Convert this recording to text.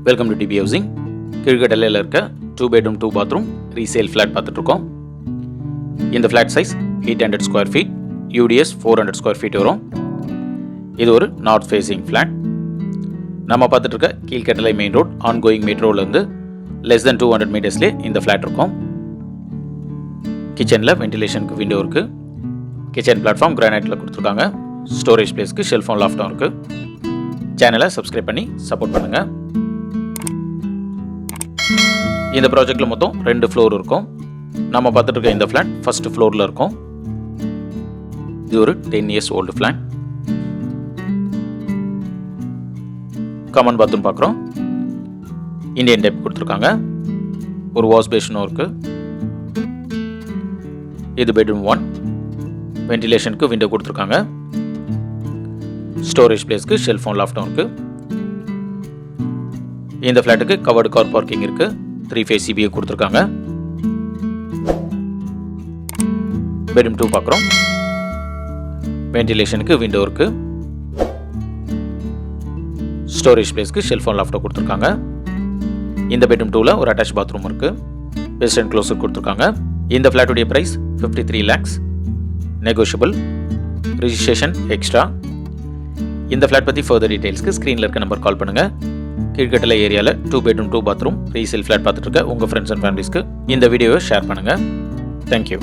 Welcome to DP housing. கீழ்கடலையில் இருக்க 2 bedroom 2 bathroom resale flat பார்த்துட்ருக்கோம். இந்த flat size 800 square feet, UDS 400 square feet வரும். இது ஒரு நார்த் ஃபேஸிங் ஃப்ளாட். நம்ம பார்த்துட்டு இருக்க கீழ்கடலை மெயின் ரோட் ஆன்கோயிங் மெட்ரோலேருந்து லெஸ் தென் 200 மீட்டர்ஸ்லேயே இந்த ஃப்ளாட் இருக்கும். கிச்சனில் வென்டிலேஷனுக்கு விண்டோ இருக்குது. கிச்சன் பிளாட்ஃபார்ம் கிரானைட்டில் கொடுத்துருக்காங்க. ஸ்டோரேஜ் பிளேஸ்க்கு ஷெல்ஃபோன் லாஃப்டும் இருக்குது. சேனலை சப்ஸ்கிரைப் பண்ணி சப்போர்ட் பண்ணுங்கள். இந்த ப்ராஜெக்டில் மொத்தம் 2 ஃப்ளோர் இருக்கும். நம்ம பார்த்துட்டு இருக்க இந்த ஃப்ளாட் ஃபர்ஸ்ட் ஃப்ளோரில் இருக்கும். இது ஒரு 10 years old flat. Common bathroom பார்க்குறோம். இந்தியன் டைப் கொடுத்துருக்காங்க. ஒரு வாஷ் பேஷனும் இருக்குது. இது பெட்ரூம் 1. வென்டிலேஷனுக்கு விண்டோ கொடுத்துருக்காங்க. ஸ்டோரேஜ் பிளேஸ்க்கு ஷெல்ஃபோன் லாஃப்டும் இருக்குது. இந்த ஃப்ளாட்டுக்கு கவர்டு கார் பார்க்கிங் இருக்குது. 3 phase CBA கொடுத்துருக்காங்க. பெட்ரூம் 2 பார்க்குறோம். வென்டிலேஷனுக்கு விண்டோ இருக்குது. ஸ்டோரேஜ் பிளேஸ்க்கு ஷெல்ஃபோன் லாஃப்டும் கொடுத்துருக்காங்க. இந்த பெட்ரூம் 2ல் ஒரு அட்டாச் பாத்ரூம் இருக்குது. வெஸ்டர்ன் க்ளோஸர் கொடுத்துருக்காங்க. இந்த ஃப்ளாட்டுடைய price 53 lakhs. Negotiable. Registration extra. இந்த ஃப்ளாட் பற்றி ஃபர்தர் டீடைல்ஸ்க்கு ஸ்க்ரீனில் இருக்க நம்பர் கால் பண்ணுங்கள். கீழ்கட்டளை ஏரியாவில் 2 bedroom 2 bathroom ரீசேல் ஃப்ளாட் பார்த்துட்டு இருக்க உங்கள் ஃப்ரெண்ட்ஸ் அண்ட் ஃபேமிலிஸ்க்கு இந்த வீடியோவை ஷேர் பண்ணுங்கள். தேங்க்யூ.